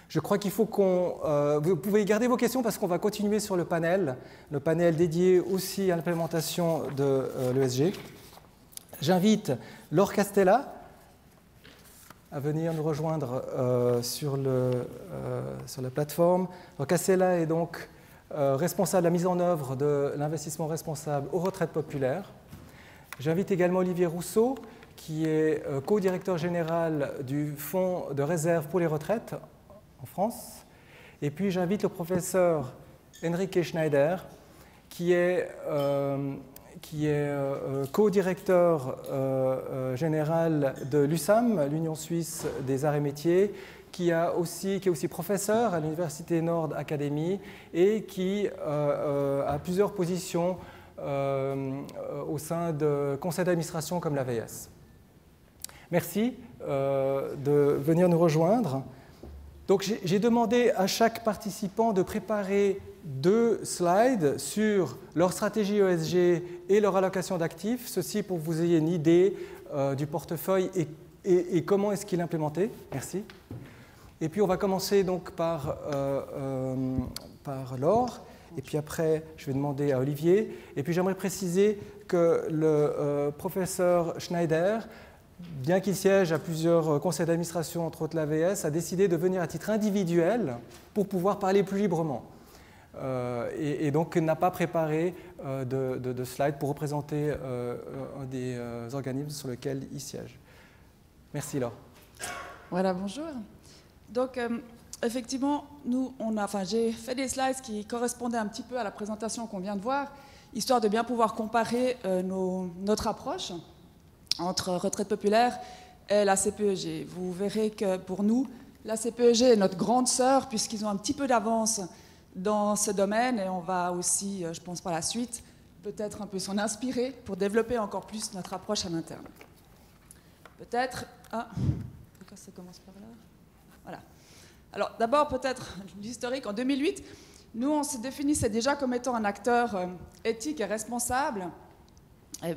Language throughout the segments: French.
Je crois qu'il faut vous pouvez garder vos questions parce qu'on va continuer sur le panel dédié aussi à l'implémentation de l'ESG. J'invite Laure Castella à venir nous rejoindre sur la plateforme. Laure Castella est donc responsable de la mise en œuvre de l'investissement responsable aux retraites populaires. J'invite également Olivier Rousseau, qui est co-directeur général du Fonds de réserve pour les retraites en France. Et puis j'invite le professeur Enrique Schneider, qui est co-directeur général de l'USAM, l'Union suisse des arts et métiers, qui est aussi professeur à l'Université Nord Academy et qui a plusieurs positions au sein de conseils d'administration comme l'AVS. Merci de venir nous rejoindre. Donc j'ai demandé à chaque participant de préparer 2 slides sur leur stratégie ESG et leur allocation d'actifs, ceci pour que vous ayez une idée du portefeuille et comment est-ce qu'il est implémenté. Merci. Et puis on va commencer donc par Laure, et puis après je vais demander à Olivier. Et puis j'aimerais préciser que le professeur Schneider, bien qu'il siège à plusieurs conseils d'administration, entre autres l'AVS, a décidé de venir à titre individuel pour pouvoir parler plus librement. Et donc n'a pas préparé de slide pour représenter un des organismes sur lesquels il siège. Merci Laure. Voilà, bonjour. Donc effectivement, j'ai fait des slides qui correspondaient un petit peu à la présentation qu'on vient de voir, histoire de bien pouvoir comparer notre approche entre retraite populaire et la CPEG. Vous verrez que pour nous, la CPEG est notre grande sœur puisqu'ils ont un petit peu d'avance dans ce domaine et on va aussi, je pense par la suite, peut-être un peu s'en inspirer pour développer encore plus notre approche à l'interne. Peut-être... pourquoi ça commence par là? Voilà. Alors d'abord peut-être l'historique. En 2008, nous on se définissait déjà comme étant un acteur éthique et responsable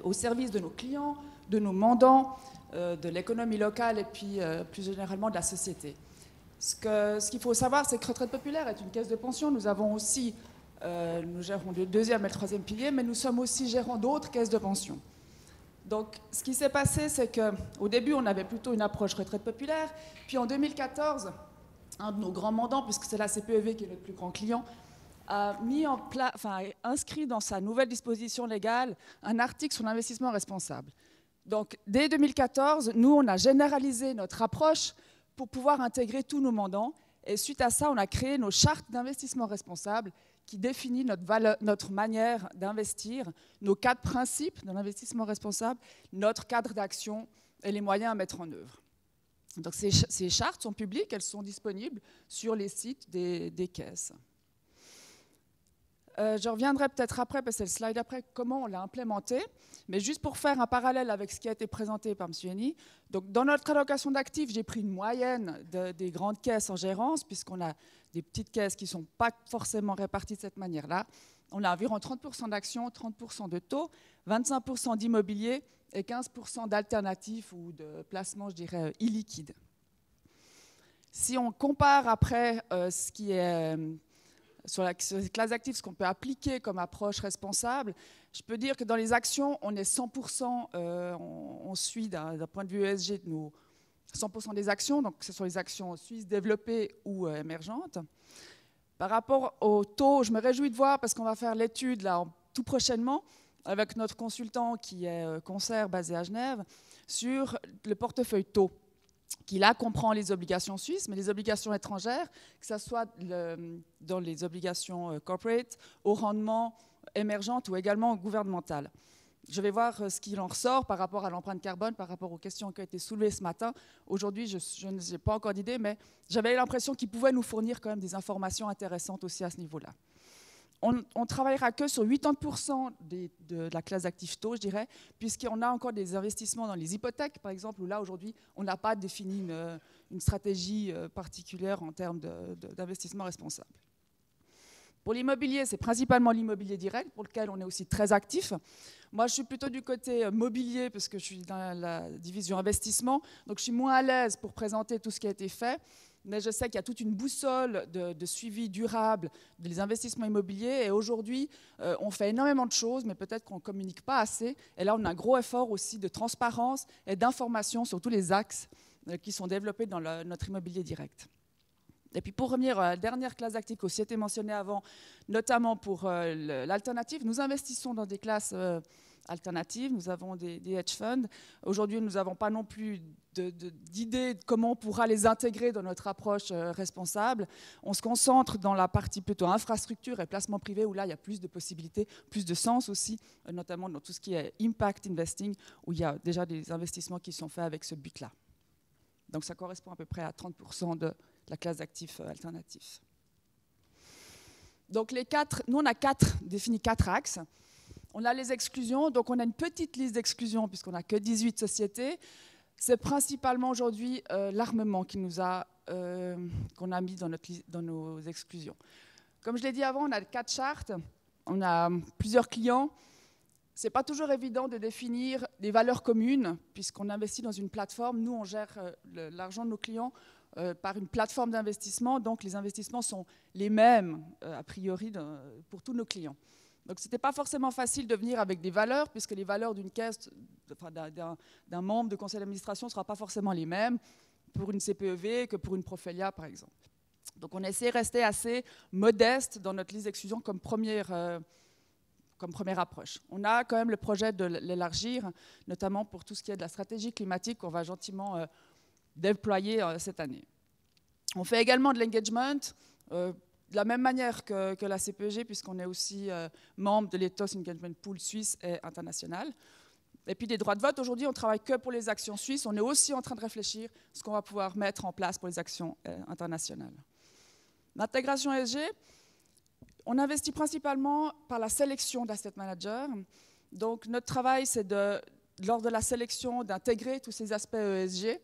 au service de nos clients, de nos mandants, de l'économie locale et puis plus généralement de la société. Ce qu'il faut savoir, c'est que Retraite Populaire est une caisse de pension. Nous avons aussi, nous gérons le 2e et le 3e pilier, mais nous sommes aussi gérants d'autres caisses de pension. Donc ce qui s'est passé, c'est qu'au début, on avait plutôt une approche Retraite Populaire. Puis en 2014, un de nos grands mandants, puisque c'est la CPEV qui est notre plus grand client, a inscrit dans sa nouvelle disposition légale un article sur l'investissement responsable. Donc, dès 2014, nous, on a généralisé notre approche pour pouvoir intégrer tous nos mandants. Et suite à ça, on a créé nos chartes d'investissement responsable qui définissent notre manière d'investir, nos 4 principes de l'investissement responsable, notre cadre d'action et les moyens à mettre en œuvre. Donc, ces chartes sont publiques, elles sont disponibles sur les sites des caisses. Je reviendrai peut-être après, parce que c'est le slide après, comment on l'a implémenté. Mais juste pour faire un parallèle avec ce qui a été présenté par M. Henny, donc dans notre allocation d'actifs, j'ai pris une moyenne des grandes caisses en gérance, puisqu'on a des petites caisses qui ne sont pas forcément réparties de cette manière-là. On a environ 30% d'actions, 30% de taux, 25% d'immobilier et 15% d'alternatifs ou de placements, je dirais, illiquides. Si on compare après ce qui est... sur les classes d'actifs, ce qu'on peut appliquer comme approche responsable, je peux dire que dans les actions, on est 100%, on suit d'un point de vue ESG 100% des actions, donc ce sont les actions suisses développées ou émergentes. Par rapport au taux, je me réjouis de voir, parce qu'on va faire l'étude là tout prochainement, avec notre consultant qui est Concert, basé à Genève, sur le portefeuille taux, qui là comprend les obligations suisses, mais les obligations étrangères, que ce soit dans les obligations corporate, au rendement émergente ou également gouvernementales. Je vais voir ce qu'il en ressort par rapport à l'empreinte carbone, par rapport aux questions qui ont été soulevées ce matin. Aujourd'hui, je n'ai pas encore d'idée, mais j'avais l'impression qu'il pouvait nous fournir quand même des informations intéressantes aussi à ce niveau-là. On travaillera que sur 80% de la classe d'actifs taux, je dirais, puisqu'on a encore des investissements dans les hypothèques, par exemple, où là, aujourd'hui, on n'a pas défini une stratégie particulière en termes d'investissement responsable. Pour l'immobilier, c'est principalement l'immobilier direct, pour lequel on est aussi très actif. Moi, je suis plutôt du côté mobilier, parce que je suis dans la division investissement, donc je suis moins à l'aise pour présenter tout ce qui a été fait. mais je sais qu'il y a toute une boussole de suivi durable des investissements immobiliers. Et aujourd'hui, on fait énormément de choses, mais peut-être qu'on ne communique pas assez. Et là, on a un gros effort aussi de transparence et d'information sur tous les axes qui sont développés dans notre immobilier direct. Et puis pour revenir à la dernière classe d'actifs qui a aussi été mentionnée avant, notamment pour l'alternative, nous investissons dans des classes alternatives, nous avons des hedge funds. Aujourd'hui, nous n'avons pas non plus d'idée de comment on pourra les intégrer dans notre approche responsable. On se concentre dans la partie plutôt infrastructure et placement privé, où là, il y a plus de possibilités, plus de sens aussi, notamment dans tout ce qui est impact investing, où il y a déjà des investissements qui sont faits avec ce but-là. Donc ça correspond à peu près à 30% de la classe d'actifs alternatifs. Donc nous on a défini quatre axes. On a les exclusions, donc on a une petite liste d'exclusions puisqu'on n'a que 18 sociétés. C'est principalement aujourd'hui l'armement qu'on a mis dans nos exclusions. Comme je l'ai dit avant, on a 4 chartes, on a plusieurs clients. Ce n'est pas toujours évident de définir des valeurs communes puisqu'on investit dans une plateforme. Nous, on gère l'argent de nos clients par une plateforme d'investissement, donc les investissements sont les mêmes, a priori, pour tous nos clients. Donc ce n'était pas forcément facile de venir avec des valeurs, puisque les valeurs d'une caisse, enfin, d'un membre de conseil d'administration ne seront pas forcément les mêmes pour une CPEV que pour une Profelia, par exemple. Donc on essaie de rester assez modeste dans notre liste d'exclusion comme première approche. On a quand même le projet de l'élargir, notamment pour tout ce qui est de la stratégie climatique qu'on va gentiment déployer cette année. On fait également de l'engagement, de la même manière que la CPEG, puisqu'on est aussi membre de l'Ethos Engagement Pool suisse et international. Et puis des droits de vote, aujourd'hui on ne travaille que pour les actions suisses, on est aussi en train de réfléchir à ce qu'on va pouvoir mettre en place pour les actions internationales. L'intégration ESG, on investit principalement par la sélection d'asset managers. Donc notre travail, c'est lors de la sélection d'intégrer tous ces aspects ESG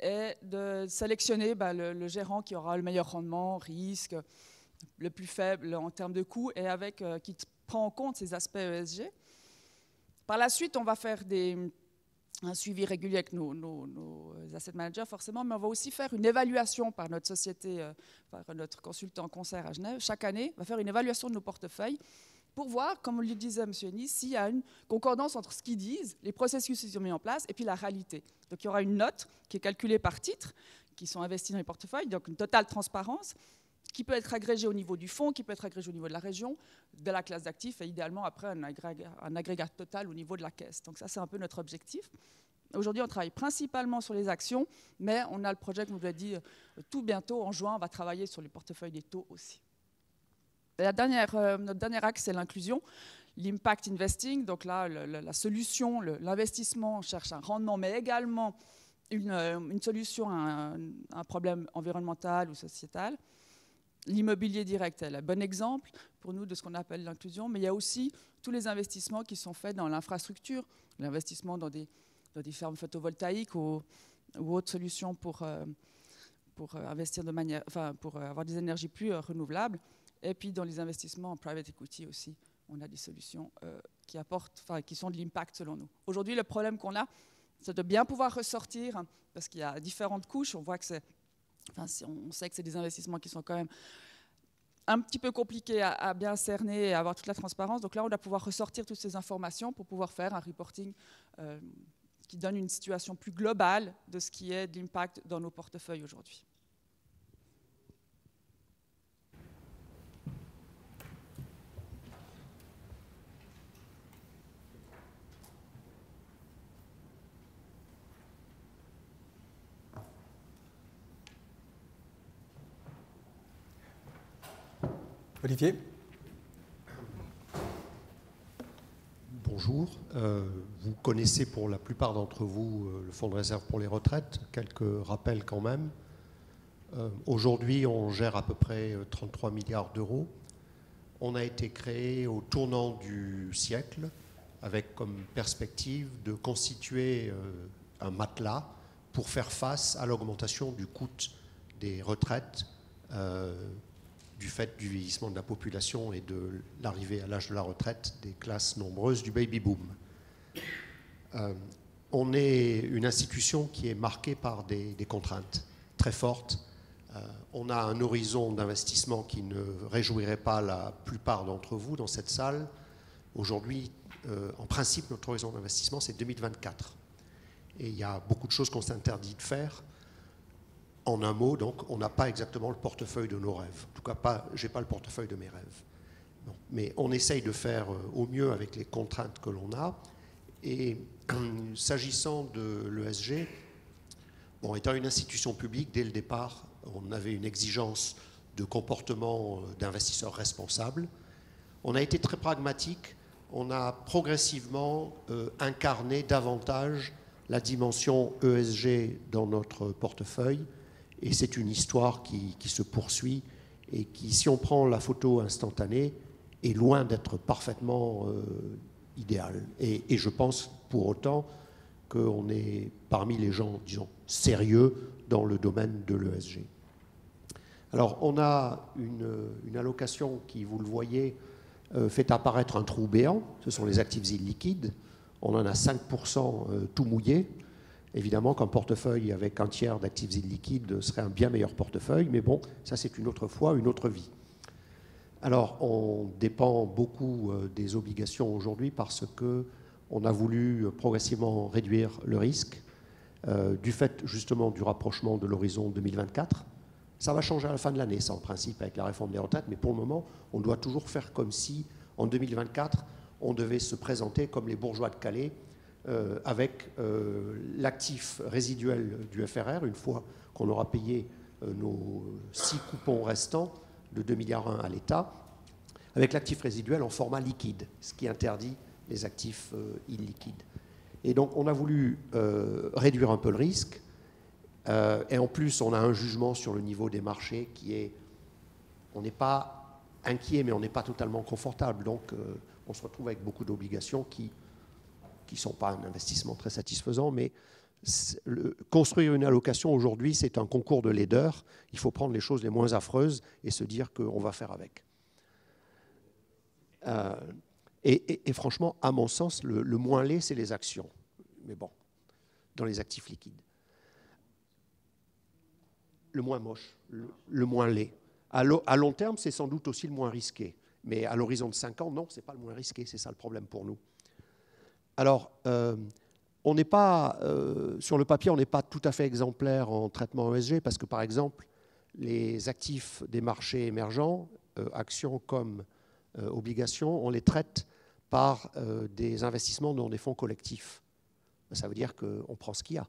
et de sélectionner le gérant qui aura le meilleur rendement, risque, le plus faible en termes de coûts et qui prend en compte ces aspects ESG. Par la suite, on va faire un suivi régulier avec nos asset managers forcément, mais on va aussi faire une évaluation par notre société, par notre consultant Concert à Genève. Chaque année, on va faire une évaluation de nos portefeuilles pour voir, comme le disait M. Henny, s'il y a une concordance entre ce qu'ils disent, les processus qu'ils ont mis en place, et puis la réalité. Donc il y aura une note qui est calculée par titre, qui sont investis dans les portefeuilles, donc une totale transparence, qui peut être agrégée au niveau du fonds, qui peut être agrégée au niveau de la région, de la classe d'actifs, et idéalement après un agrégat total au niveau de la caisse. Donc ça, c'est un peu notre objectif. Aujourd'hui, on travaille principalement sur les actions, mais on a le projet, comme je vous l'ai dit, tout bientôt, en juin, on va travailler sur les portefeuilles des taux aussi. Notre dernier axe, c'est l'inclusion, l'impact investing. Donc là, la solution, l'investissement cherche un rendement, mais également une solution à un problème environnemental ou sociétal. L'immobilier direct est le bon exemple pour nous de ce qu'on appelle l'inclusion, mais il y a aussi tous les investissements qui sont faits dans l'infrastructure, l'investissement dans des fermes photovoltaïques ou autres solutions pour investir pour avoir des énergies plus renouvelables. Et puis dans les investissements en private equity aussi, on a des solutions qui sont de l'impact selon nous. Aujourd'hui, le problème qu'on a, c'est de bien pouvoir ressortir, parce qu'il y a différentes couches. On voit que on sait que c'est des investissements qui sont quand même un petit peu compliqués à bien cerner et à avoir toute la transparence. Donc là, on doit pouvoir ressortir toutes ces informations pour pouvoir faire un reporting qui donne une situation plus globale de ce qui est de l'impact dans nos portefeuilles aujourd'hui. Olivier. Bonjour. Vous connaissez pour la plupart d'entre vous le Fonds de réserve pour les retraites. Quelques rappels quand même. Aujourd'hui, on gère à peu près 33 milliards d'euros. On a été créé au tournant du siècle avec comme perspective de constituer un matelas pour faire face à l'augmentation du coût des retraites du fait du vieillissement de la population et de l'arrivée à l'âge de la retraite des classes nombreuses du baby-boom. On est une institution qui est marquée par des contraintes très fortes On a un horizon d'investissement qui ne réjouirait pas la plupart d'entre vous dans cette salle. Aujourd'hui, en principe, notre horizon d'investissement, c'est 2024. Et il y a beaucoup de choses qu'on s'interdit de faire. En un mot, donc, on n'a pas exactement le portefeuille de nos rêves. En tout cas, je n'ai pas le portefeuille de mes rêves. Bon. Mais on essaye de faire au mieux avec les contraintes que l'on a. Et s'agissant de l'ESG, bon, étant une institution publique, dès le départ, on avait une exigence de comportement d'investisseurs responsables. On a été très pragmatique. On a progressivement incarné davantage la dimension ESG dans notre portefeuille. Et c'est une histoire qui se poursuit et qui, si on prend la photo instantanée, est loin d'être parfaitement idéale. Et je pense pour autant qu'on est parmi les gens, disons, sérieux dans le domaine de l'ESG. Alors, on a une allocation qui, vous le voyez, fait apparaître un trou béant. Ce sont les actifs illiquides. On en a 5% tout mouillé. Évidemment qu'un portefeuille avec un tiers d'actifs illiquides serait un bien meilleur portefeuille, mais bon, ça c'est une autre fois, une autre vie. Alors, on dépend beaucoup des obligations aujourd'hui parce qu'on a voulu progressivement réduire le risque du fait justement du rapprochement de l'horizon 2024. Ça va changer à la fin de l'année, ça en principe, avec la réforme des retraites, mais pour le moment, on doit toujours faire comme si, en 2024, on devait se présenter comme les bourgeois de Calais, avec l'actif résiduel du FRR, une fois qu'on aura payé nos 6 coupons restants de 2,1 milliards à l'État, avec l'actif résiduel en format liquide, ce qui interdit les actifs illiquides. Et donc on a voulu réduire un peu le risque, et en plus on a un jugement sur le niveau des marchés qui est, on n'est pas inquiet mais on n'est pas totalement confortable, donc on se retrouve avec beaucoup d'obligations qui ne sont pas un investissement très satisfaisant, mais construire une allocation aujourd'hui, c'est un concours de laideur. Il faut prendre les choses les moins affreuses et se dire qu'on va faire avec. Et franchement, à mon sens, le moins laid, c'est les actions. Mais bon, dans les actifs liquides. Le moins moche, le moins laid. À long terme, c'est sans doute aussi le moins risqué. Mais à l'horizon de 5 ans, non, ce n'est pas le moins risqué. C'est ça le problème pour nous. Alors, on n'est pas, sur le papier, on n'est pas tout à fait exemplaire en traitement ESG parce que, par exemple, les actifs des marchés émergents, actions comme obligations, on les traite par des investissements dans des fonds collectifs. Ça veut dire qu'on prend ce qu'il y a.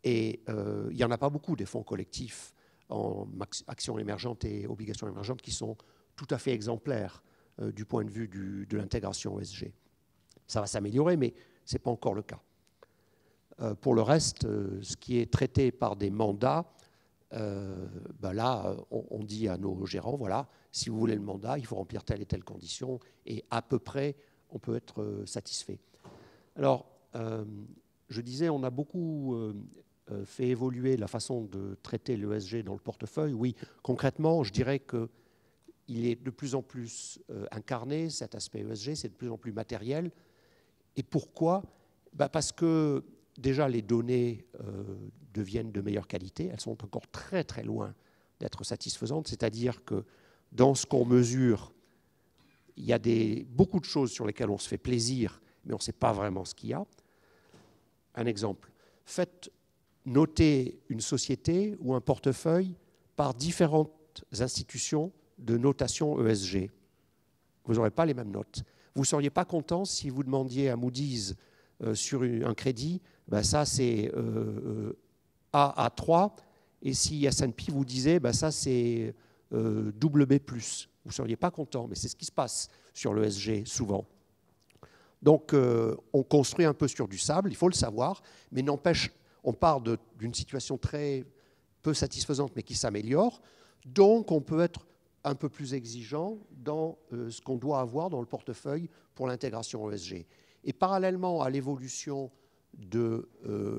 Et il n'y en a pas beaucoup des fonds collectifs en actions émergentes et obligations émergentes qui sont tout à fait exemplaires du point de vue de l'intégration ESG. Ça va s'améliorer, mais ce n'est pas encore le cas. Pour le reste, ce qui est traité par des mandats, là, on dit à nos gérants, voilà, si vous voulez le mandat, il faut remplir telle et telle condition, et à peu près, on peut être satisfait. Alors, je disais, on a beaucoup fait évoluer la façon de traiter l'ESG dans le portefeuille. Oui, concrètement, je dirais qu'il est de plus en plus incarné, cet aspect ESG, c'est de plus en plus matériel. Et pourquoi ? Parce que déjà les données deviennent de meilleure qualité, elles sont encore très très loin d'être satisfaisantes, c'est-à-dire que dans ce qu'on mesure, il y a beaucoup de choses sur lesquelles on se fait plaisir, mais on ne sait pas vraiment ce qu'il y a. Un exemple, faites noter une société ou un portefeuille par différentes institutions de notation ESG. Vous n'aurez pas les mêmes notes. Vous ne seriez pas content si vous demandiez à Moody's sur un crédit, ça c'est AA3, et si S&P vous disait, ça c'est BB+. Vous ne seriez pas content, mais c'est ce qui se passe sur l'ESG souvent. Donc on construit un peu sur du sable, il faut le savoir, mais n'empêche, on part d'une situation très peu satisfaisante, mais qui s'améliore, donc on peut être un peu plus exigeant dans ce qu'on doit avoir dans le portefeuille pour l'intégration ESG. Et parallèlement à l'évolution de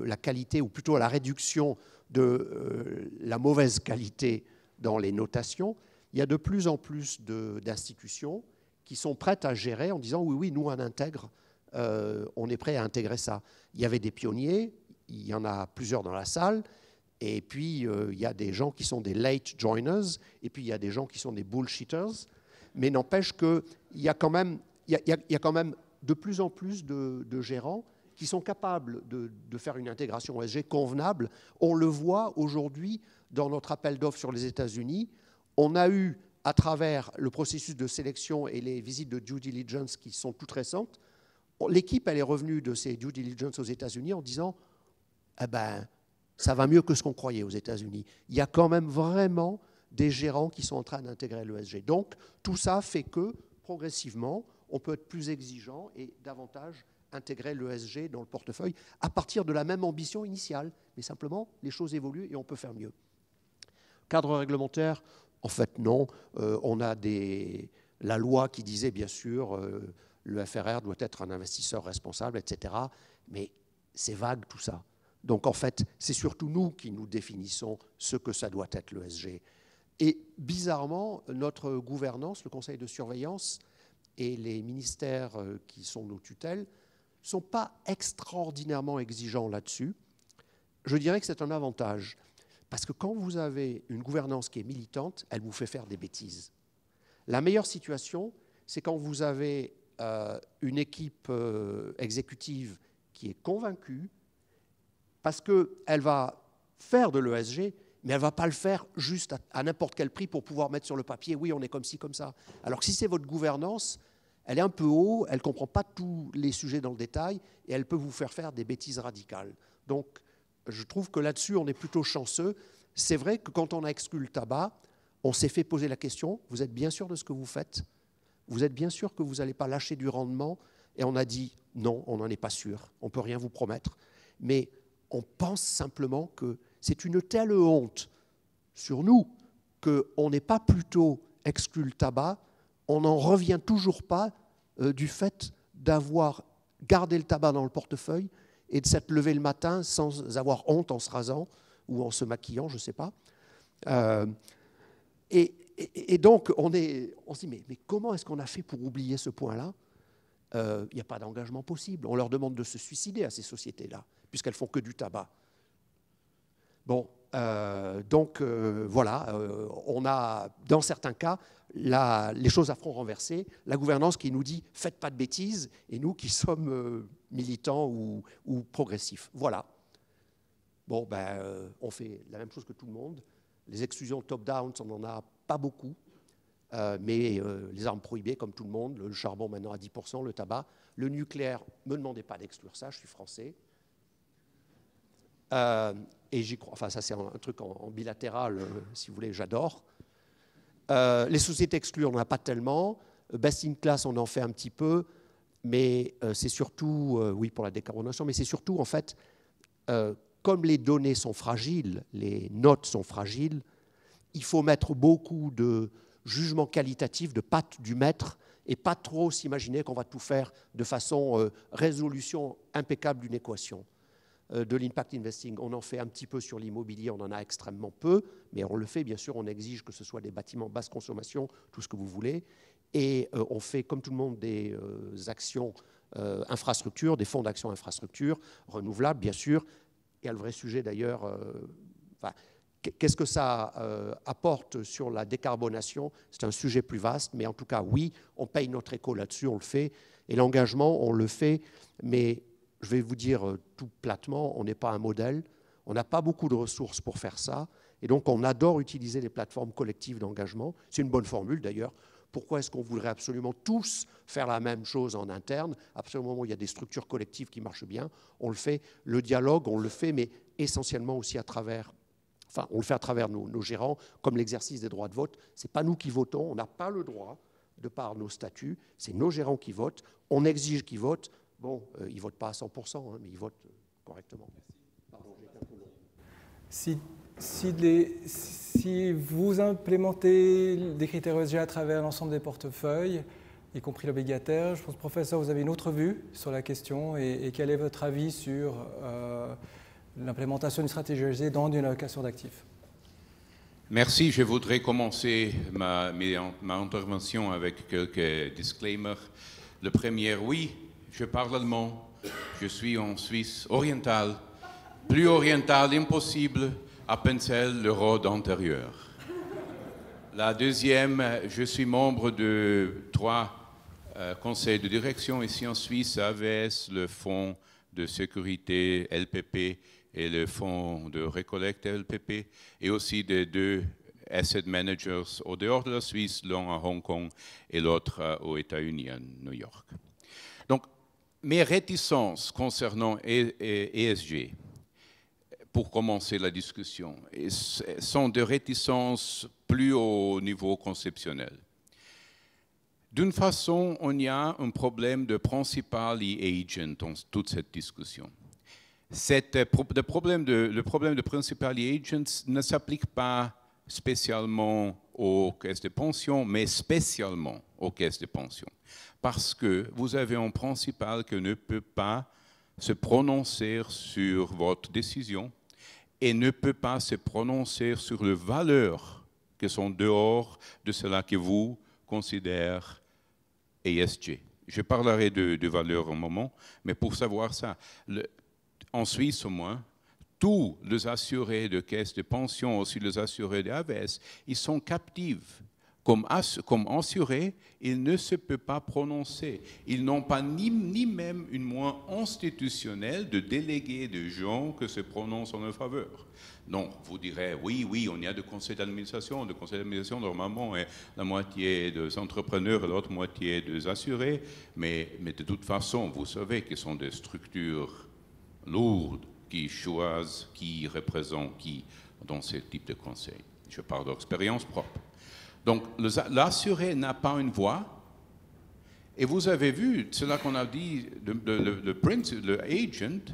la qualité, ou plutôt à la réduction de la mauvaise qualité dans les notations, il y a de plus en plus d'institutions qui sont prêtes à gérer en disant oui, nous on intègre, on est prêt à intégrer ça. Il y avait des pionniers, il y en a plusieurs dans la salle, Et puis, il y a des gens qui sont des late joiners, et puis il y a des gens qui sont des bullshitters. Mais n'empêche qu'il y a quand même, de plus en plus de gérants qui sont capables de faire une intégration ESG convenable. On le voit aujourd'hui dans notre appel d'offres sur les États-Unis. On a eu, à travers le processus de sélection et les visites de due diligence qui sont toutes récentes, l'équipe elle est revenue de ces due diligence aux États-Unis en disant « Eh ben, ça va mieux que ce qu'on croyait aux États-Unis. » Il y a quand même vraiment des gérants qui sont en train d'intégrer l'ESG. Donc, tout ça fait que, progressivement, on peut être plus exigeant et davantage intégrer l'ESG dans le portefeuille à partir de la même ambition initiale. Mais simplement, les choses évoluent et on peut faire mieux. Cadre réglementaire, en fait, non. On a la loi qui disait, bien sûr, le FRR doit être un investisseur responsable, etc. Mais c'est vague, tout ça. Donc, en fait, c'est surtout nous qui nous définissons ce que ça doit être, l'ESG. Et bizarrement, notre gouvernance, le conseil de surveillance et les ministères qui sont nos tutelles ne sont pas extraordinairement exigeants là-dessus. Je dirais que c'est un avantage. Parce que quand vous avez une gouvernance qui est militante, elle vous fait faire des bêtises. La meilleure situation, c'est quand vous avez une équipe exécutive qui est convaincue, parce qu'elle va faire de l'ESG, mais elle ne va pas le faire juste à n'importe quel prix pour pouvoir mettre sur le papier, oui, on est comme ci, comme ça. Alors que si c'est votre gouvernance, elle est un peu haut, elle ne comprend pas tous les sujets dans le détail, et elle peut vous faire des bêtises radicales. Donc, je trouve que là-dessus, on est plutôt chanceux. C'est vrai que quand on a exclu le tabac, on s'est fait poser la question, vous êtes bien sûr de ce que vous faites? Vous êtes bien sûr que vous n'allez pas lâcher du rendement? Et on a dit, non, on n'en est pas sûr, on ne peut rien vous promettre. Mais on pense simplement que c'est une telle honte sur nous qu'on n'est pas plutôt exclu le tabac, on n'en revient toujours pas du fait d'avoir gardé le tabac dans le portefeuille et de s'être levé le matin sans avoir honte en se rasant ou en se maquillant, je ne sais pas. Et donc, on se dit, mais comment est-ce qu'on a fait pour oublier ce point-là? Il n'y a pas d'engagement possible. On leur demande de se suicider à ces sociétés-là, puisqu'elles font que du tabac. Bon, donc voilà, on a, dans certains cas, les choses à front renversé, la gouvernance qui nous dit « faites pas de bêtises » et nous qui sommes militants ou progressifs. Voilà. Bon, on fait la même chose que tout le monde. Les exclusions top-down, on n'en a pas beaucoup, mais les armes prohibées, comme tout le monde, le charbon maintenant à 10%, le tabac, le nucléaire, ne me demandez pas d'exclure ça, je suis français. Et j'y crois, enfin ça c'est un truc en bilatéral, si vous voulez, j'adore. Les sociétés exclues, on n'en a pas tellement. Best in class, on en fait un petit peu, mais c'est surtout, oui, pour la décarbonation, mais c'est surtout, en fait, comme les données sont fragiles, les notes sont fragiles, il faut mettre beaucoup de jugement qualitatif, de patte du maître, et pas trop s'imaginer qu'on va tout faire de façon résolution impeccable d'une équation. De l'impact investing, on en fait un petit peu sur l'immobilier, on en a extrêmement peu, mais on le fait, bien sûr, on exige que ce soit des bâtiments basse consommation, tout ce que vous voulez, et on fait, comme tout le monde, des actions infrastructures, des fonds d'action infrastructure, renouvelables, bien sûr. Il y a le vrai sujet, d'ailleurs, qu'est-ce que ça apporte sur la décarbonation? C'est un sujet plus vaste, mais en tout cas, oui, on paye notre éco là-dessus, on le fait, et l'engagement, on le fait, mais je vais vous dire tout platement, on n'est pas un modèle, on n'a pas beaucoup de ressources pour faire ça, et donc on adore utiliser les plateformes collectives d'engagement. C'est une bonne formule d'ailleurs. Pourquoi est-ce qu'on voudrait absolument tous faire la même chose en interne? À partir du moment où il y a des structures collectives qui marchent bien, on le fait. Le dialogue, on le fait, mais essentiellement aussi à travers, enfin on le fait à travers nos gérants, comme l'exercice des droits de vote. Ce n'est pas nous qui votons, on n'a pas le droit, de par nos statuts, c'est nos gérants qui votent, on exige qu'ils votent. Bon, ils ne votent pas à 100%, hein, mais ils votent correctement. Pardon, j'ai été un peu long. Si vous implémentez des critères ESG à travers l'ensemble des portefeuilles, y compris l'obligataire, je pense, professeur, vous avez une autre vue sur la question et quel est votre avis sur l'implémentation d'une stratégie ESG dans une allocation d'actifs? Merci. Je voudrais commencer ma intervention avec quelques disclaimers. Le premier, oui. Je parle allemand, je suis en Suisse orientale, plus orientale impossible Appenzell, le Rhôde antérieur. La deuxième, je suis membre de 3 conseils de direction ici en Suisse, AVS, le Fonds de sécurité LPP et le Fonds de récollecte LPP, et aussi des 2 asset managers au dehors de la Suisse, l'un à Hong Kong et l'autre aux États-Unis, à New York. Donc, mes réticences concernant ESG, pour commencer la discussion, sont des réticences plus au niveau conceptionnel. D'une façon, on y a un problème de principal agent dans toute cette discussion. Le problème de principal agent ne s'applique pas spécialement aux caisses de pension, mais spécialement aux caisses de pension. Parce que vous avez un principal qui ne peut pas se prononcer sur votre décision et ne peut pas se prononcer sur les valeurs qui sont dehors de cela que vous considérez ESG. Je parlerai de valeurs un moment, mais pour savoir ça, en Suisse au moins, tous les assurés de caisses de pension, aussi les assurés d'AVS, ils sont captifs. Comme assurés, ils ne se peuvent pas prononcer. Ils n'ont pas ni même une moyen institutionnelle de déléguer des gens qui se prononcent en leur faveur. Non, vous direz, oui, on y a des conseils d'administration. Le conseil d'administration, normalement, est la moitié des entrepreneurs et l'autre moitié des assurés. Mais de toute façon, vous savez que ce sont des structures lourdes qui choisissent, qui représentent qui dans ce type de conseil. Je parle d'expérience propre. Donc, l'assuré n'a pas une voix. Et vous avez vu, cela qu'on a dit, le agent,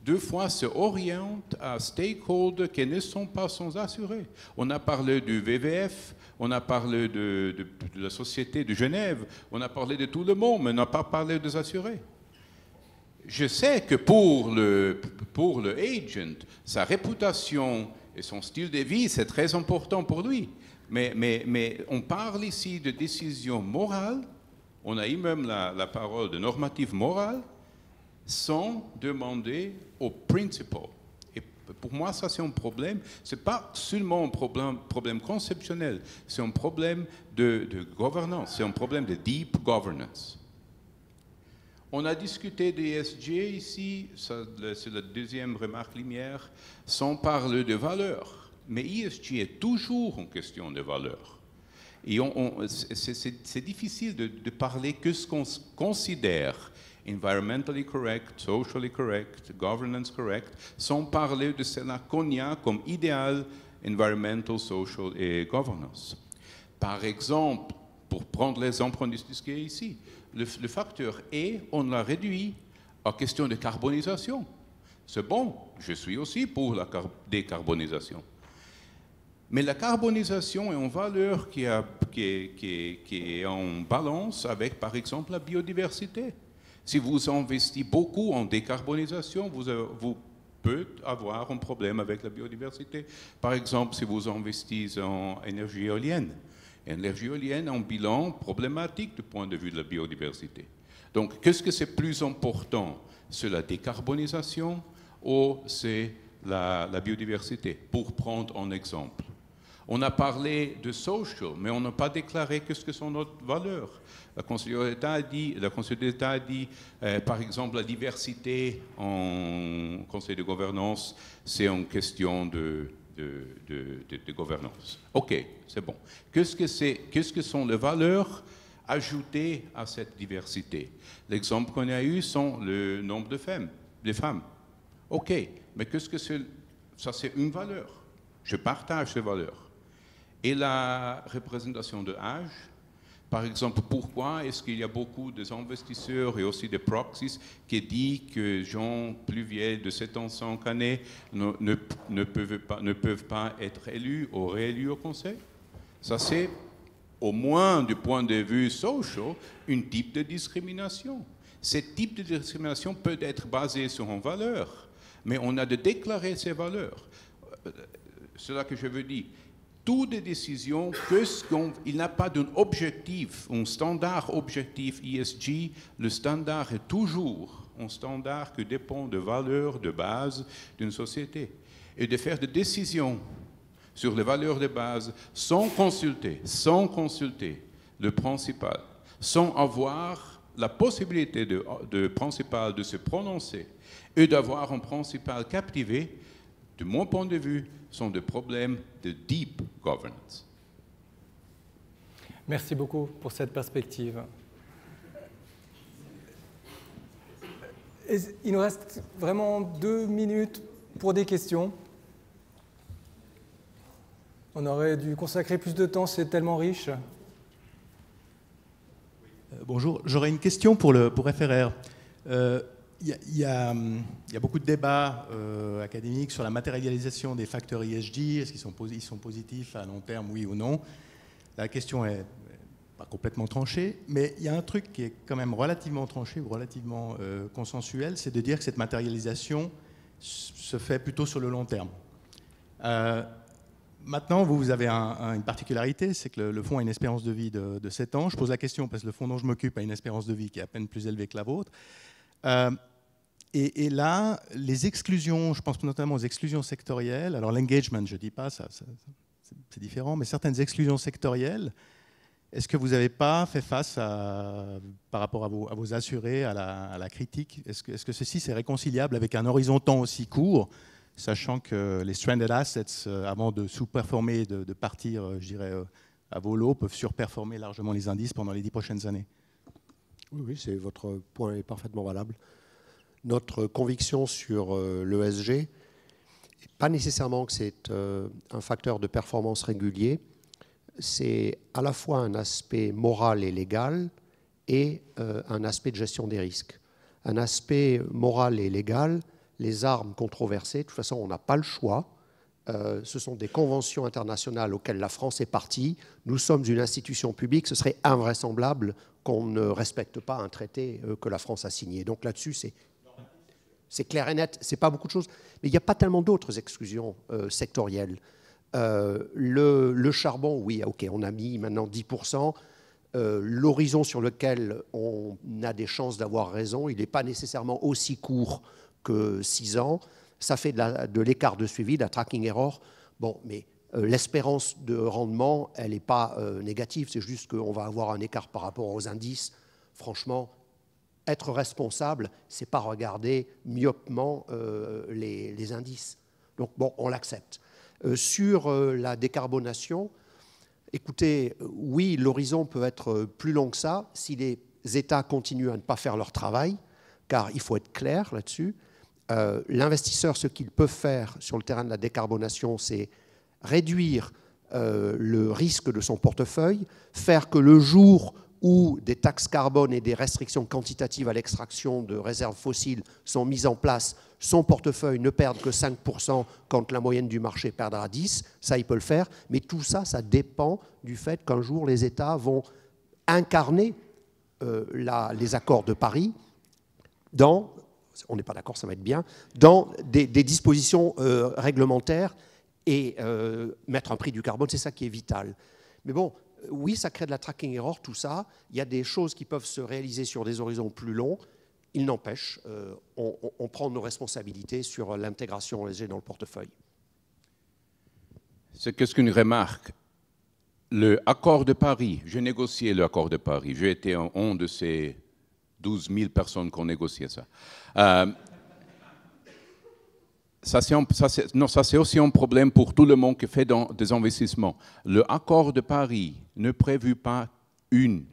2 fois se oriente à stakeholders qui ne sont pas sans assurés. On a parlé du WWF, on a parlé de la Société de Genève, on a parlé de tout le monde, mais on n'a pas parlé des assurés. Je sais que pour le agent, sa réputation et son style de vie, c'est très important pour lui. Mais on parle ici de décision morale, on a eu même la parole de normative morale, sans demander au principal. Et pour moi, ça c'est un problème. Ce n'est pas seulement un problème conceptuel, c'est un problème de gouvernance, c'est un problème de deep governance. On a discuté d'ESG ici, c'est la deuxième remarque liminaire, sans parler de valeurs. Mais ESG est toujours une question de valeur. Et c'est difficile de parler que ce qu'on considère environmentally correct, socially correct, governance correct, sans parler de cela qu'on y a comme idéal environmental, social et governance. Par exemple, pour prendre l'exemple qu'on discutait ici, le facteur E, on l'a réduit à question de carbonisation. C'est bon, je suis aussi pour la décarbonisation. Mais la carbonisation est une valeur qui est en balance avec, par exemple, la biodiversité. Si vous investissez beaucoup en décarbonisation, vous pouvez avoir un problème avec la biodiversité. Par exemple, si vous investissez en énergie éolienne. L'énergie éolienne a un bilan problématique du point de vue de la biodiversité. Donc, qu'est-ce que c'est plus important? C'est la décarbonisation ou c'est la biodiversité? Pour prendre un exemple. On a parlé de social, mais on n'a pas déclaré qu'est-ce que sont nos valeurs. La conseillère d'État a dit, par exemple, la diversité en conseil de gouvernance, c'est une question de gouvernance. OK, c'est bon. Qu'est-ce que sont les valeurs ajoutées à cette diversité? L'exemple qu'on a eu sont le nombre de femmes. OK, mais qu'est-ce que c'est? Ça, c'est une valeur. Je partage ces valeurs. Et la représentation de âge, par exemple, pourquoi est-ce qu'il y a beaucoup d'investisseurs et aussi des proxies qui disent que les gens plus vieux de 700 années ne peuvent pas être élus ou réélus au conseil? Ça, c'est, au moins du point de vue social, un type de discrimination. Ce type de discrimination peut être basé sur une valeur, mais on a de déclarer ces valeurs. C'est là que je veux dire. Toutes les décisions, il n'y a pas d'un objectif, un standard objectif ESG, le standard est toujours un standard qui dépend de valeurs de base d'une société. Et de faire des décisions sur les valeurs de base sans consulter le principal, sans avoir la possibilité de principal de se prononcer et d'avoir un principal captivé, de mon point de vue, sont des problèmes de deep governance. Merci beaucoup pour cette perspective. Il nous reste vraiment 2 minutes pour des questions. On aurait dû consacrer plus de temps, c'est tellement riche. Bonjour, j'aurais une question pour FRR. Il y a beaucoup de débats académiques sur la matérialisation des facteurs ESG. Est-ce qu'ils sont positifs à long terme, oui ou non? La question est pas complètement tranchée, mais il y a un truc qui est quand même relativement tranché ou relativement consensuel, c'est de dire que cette matérialisation se fait plutôt sur le long terme. Maintenant, vous avez une particularité, c'est que le fonds a une espérance de vie de 7 ans. Je pose la question parce que le fonds dont je m'occupe a une espérance de vie qui est à peine plus élevée que la vôtre. Et là, les exclusions, je pense notamment aux exclusions sectorielles, alors l'engagement, je ne dis pas, c'est différent, mais certaines exclusions sectorielles, est-ce que vous n'avez pas fait face, par rapport à vos assurés, à la critique? Est-ce que ceci, c'est réconciliable avec un horizon temps aussi court, sachant que les stranded assets, avant de sous-performer, de partir, je dirais, à volo, peuvent surperformer largement les indices pendant les 10 prochaines années? Oui, votre point est parfaitement valable. Notre conviction sur l'ESG, pas nécessairement que c'est un facteur de performance régulier, c'est à la fois un aspect moral et légal et un aspect de gestion des risques. Un aspect moral et légal, les armes controversées, de toute façon on n'a pas le choix, ce sont des conventions internationales auxquelles la France est partie, nous sommes une institution publique, ce serait invraisemblable qu'on ne respecte pas un traité que la France a signé. Donc là-dessus, c'est clair et net, c'est pas beaucoup de choses, mais il n'y a pas tellement d'autres exclusions sectorielles. Le charbon, oui, ok, on a mis maintenant 10%. L'horizon sur lequel on a des chances d'avoir raison, il n'est pas nécessairement aussi court que 6 ans. Ça fait de l'écart de suivi, de la tracking error. Bon, mais l'espérance de rendement, elle n'est pas négative. C'est juste qu'on va avoir un écart par rapport aux indices. Franchement, être responsable, ce n'est pas regarder myopement les indices. Donc, bon, on l'accepte. Sur la décarbonation, écoutez, oui, l'horizon peut être plus long que ça si les États continuent à ne pas faire leur travail, car il faut être clair là-dessus. L'investisseur, ce qu'il peut faire sur le terrain de la décarbonation, c'est réduire le risque de son portefeuille, faire que le jour où des taxes carbone et des restrictions quantitatives à l'extraction de réserves fossiles sont mises en place, son portefeuille ne perde que 5% quand la moyenne du marché perdra 10%, ça il peut le faire, mais tout ça, ça dépend du fait qu'un jour les États vont incarner les accords de Paris dans, on n'est pas d'accord, ça va être bien, dans des dispositions réglementaires et mettre un prix du carbone, c'est ça qui est vital. Mais bon, oui, ça crée de la tracking error, tout ça. Il y a des choses qui peuvent se réaliser sur des horizons plus longs. Il n'empêche, on prend nos responsabilités sur l'intégration ESG dans le portefeuille. C'est qu'est-ce qu'une remarque. L'accord de Paris, j'ai négocié l'accord de Paris. J'ai été un de ces 12 000 personnes qui ont négocié ça. Ça, c'est aussi un problème pour tout le monde qui fait des investissements. L'accord de Paris ne prévoit pas une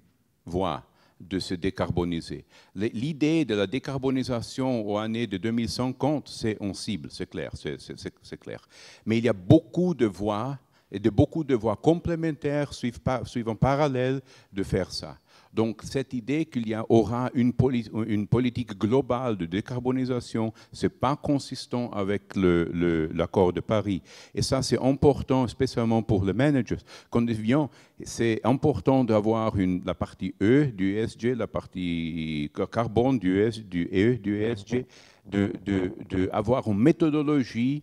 voie de se décarboniser. L'idée de la décarbonisation aux années de 2050, c'est une cible, c'est clair, c'est clair. Mais il y a beaucoup de voies et beaucoup de voies complémentaires suivant parallèle de faire ça. Donc, cette idée qu'il y aura une politique globale de décarbonisation, ce n'est pas consistant avec l'accord de Paris. Et ça, c'est important, spécialement pour les managers. Quand il vient, c'est important d'avoir la partie E du ESG, la partie carbone du ESG, d'avoir une méthodologie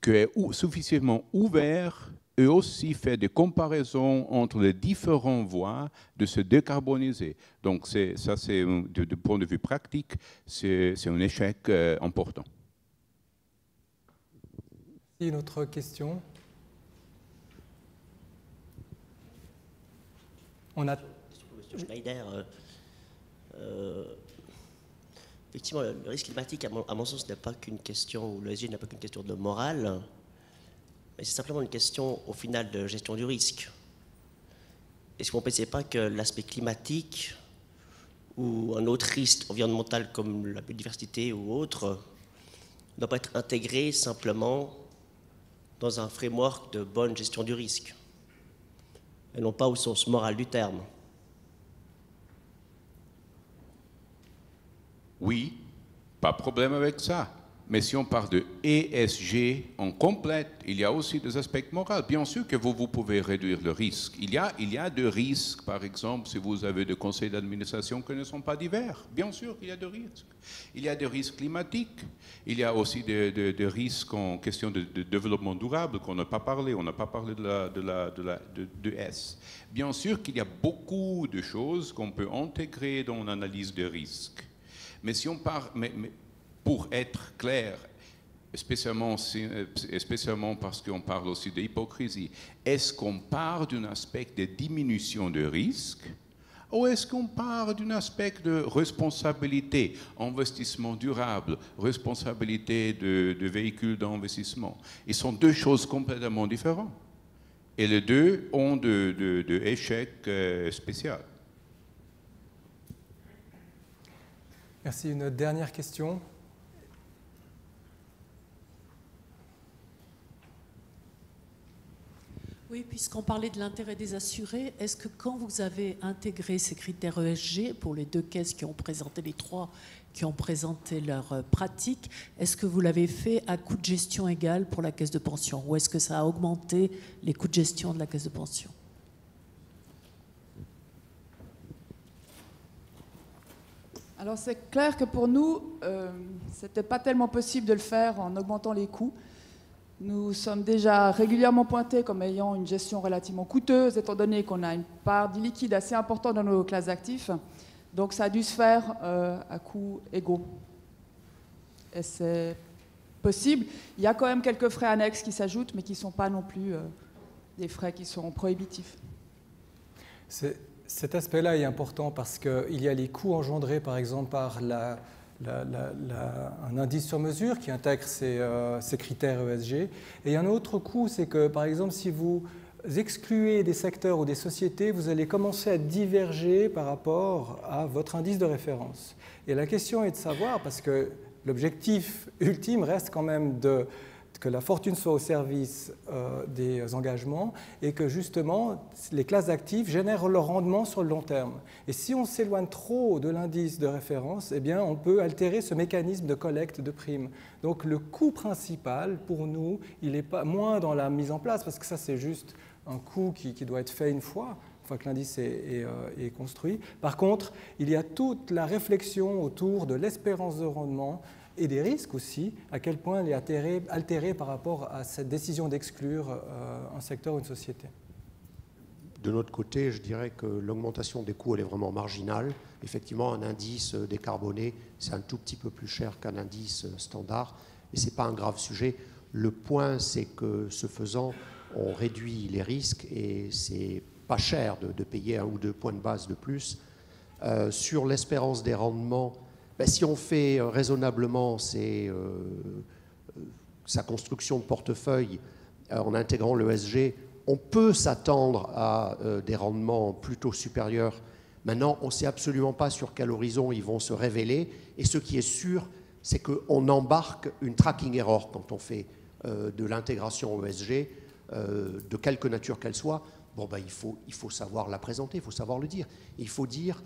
qui est suffisamment ouverte eux aussi fait des comparaisons entre les différentes voies de se décarboniser. Donc ça, c'est du point de vue pratique, c'est un échec important. Une autre question? On a... Monsieur Schneider, effectivement, le risque climatique, à mon sens, n'est pas qu'une question, ou l'ESG n'est pas qu'une question de morale, mais c'est simplement une question, au final, de gestion du risque. Est-ce que vous ne pensez pas que l'aspect climatique ou un autre risque environnemental comme la biodiversité ou autre ne doit pas être intégré simplement dans un framework de bonne gestion du risque, et non pas au sens moral du terme? Oui, pas de problème avec ça. Mais si on parle de ESG en complète, il y a aussi des aspects moraux. Bien sûr que vous pouvez réduire le risque. Il y a des risques, par exemple, si vous avez des conseils d'administration qui ne sont pas divers. Bien sûr qu'il y a des risques. Il y a des risques climatiques. Il y a aussi des risques en question de développement durable qu'on n'a pas parlé. On n'a pas parlé de S. Bien sûr qu'il y a beaucoup de choses qu'on peut intégrer dans l'analyse des risques. Mais si on parle... Pour être clair, spécialement parce qu'on parle aussi d'hypocrisie, est-ce qu'on parle d'un aspect de diminution de risque ou est-ce qu'on parle d'un aspect de responsabilité, investissement durable, responsabilité de véhicules d'investissement? Ils sont deux choses complètement différentes. Et les deux ont de échecs spéciaux. Merci. Une dernière question. Oui, puisqu'on parlait de l'intérêt des assurés, est-ce que quand vous avez intégré ces critères ESG pour les deux caisses qui ont présenté, les trois qui ont présenté leur pratique, est-ce que vous l'avez fait à coût de gestion égal pour la caisse de pension, ou est-ce que ça a augmenté les coûts de gestion de la caisse de pension? Alors c'est clair que pour nous, c'était pas tellement possible de le faire en augmentant les coûts. Nous sommes déjà régulièrement pointés comme ayant une gestion relativement coûteuse, étant donné qu'on a une part d'illiquide assez importante dans nos classes d'actifs. Donc ça a dû se faire à coûts égaux. Et c'est possible. Il y a quand même quelques frais annexes qui s'ajoutent, mais qui ne sont pas non plus des frais qui sont prohibitifs. Cet aspect-là est important parce qu'il y a les coûts engendrés, par exemple, par un indice sur mesure qui intègre ces critères ESG. Et il y a un autre coût, c'est que, par exemple, si vous excluez des secteurs ou des sociétés, vous allez commencer à diverger par rapport à votre indice de référence. Et la question est de savoir, parce que l'objectif ultime reste quand même que la fortune soit au service des engagements et que justement les classes d'actifs génèrent leur rendement sur le long terme. Et si on s'éloigne trop de l'indice de référence, eh bien on peut altérer ce mécanisme de collecte de primes. Donc le coût principal pour nous, il n'est pas moins dans la mise en place, parce que ça c'est juste un coût qui doit être fait une fois que l'indice est construit. Par contre, il y a toute la réflexion autour de l'espérance de rendement et des risques aussi, à quel point elle est altérée par rapport à cette décision d'exclure un secteur ou une société. De notre côté, je dirais que l'augmentation des coûts, elle est vraiment marginale. Effectivement, un indice décarboné, c'est un tout petit peu plus cher qu'un indice standard, mais ce n'est pas un grave sujet. Le point, c'est que ce faisant, on réduit les risques et c'est pas cher de payer 1 ou 2 points de base de plus. Sur l'espérance des rendements, si on fait raisonnablement sa construction de portefeuille en intégrant l'ESG, on peut s'attendre à des rendements plutôt supérieurs. Maintenant, on ne sait absolument pas sur quel horizon ils vont se révéler. Et ce qui est sûr, c'est qu'on embarque une tracking error quand on fait de l'intégration ESG, de quelque nature qu'elle soit. Il faut savoir la présenter, il faut savoir le dire. Il faut dire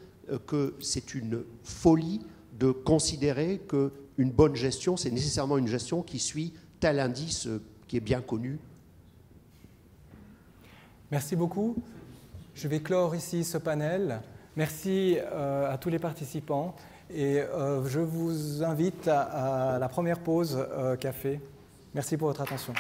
que c'est une folie de considérer qu'une bonne gestion, c'est nécessairement une gestion qui suit tel indice qui est bien connu. Merci beaucoup. Je vais clore ici ce panel. Merci à tous les participants et je vous invite à la première pause café. Merci pour votre attention.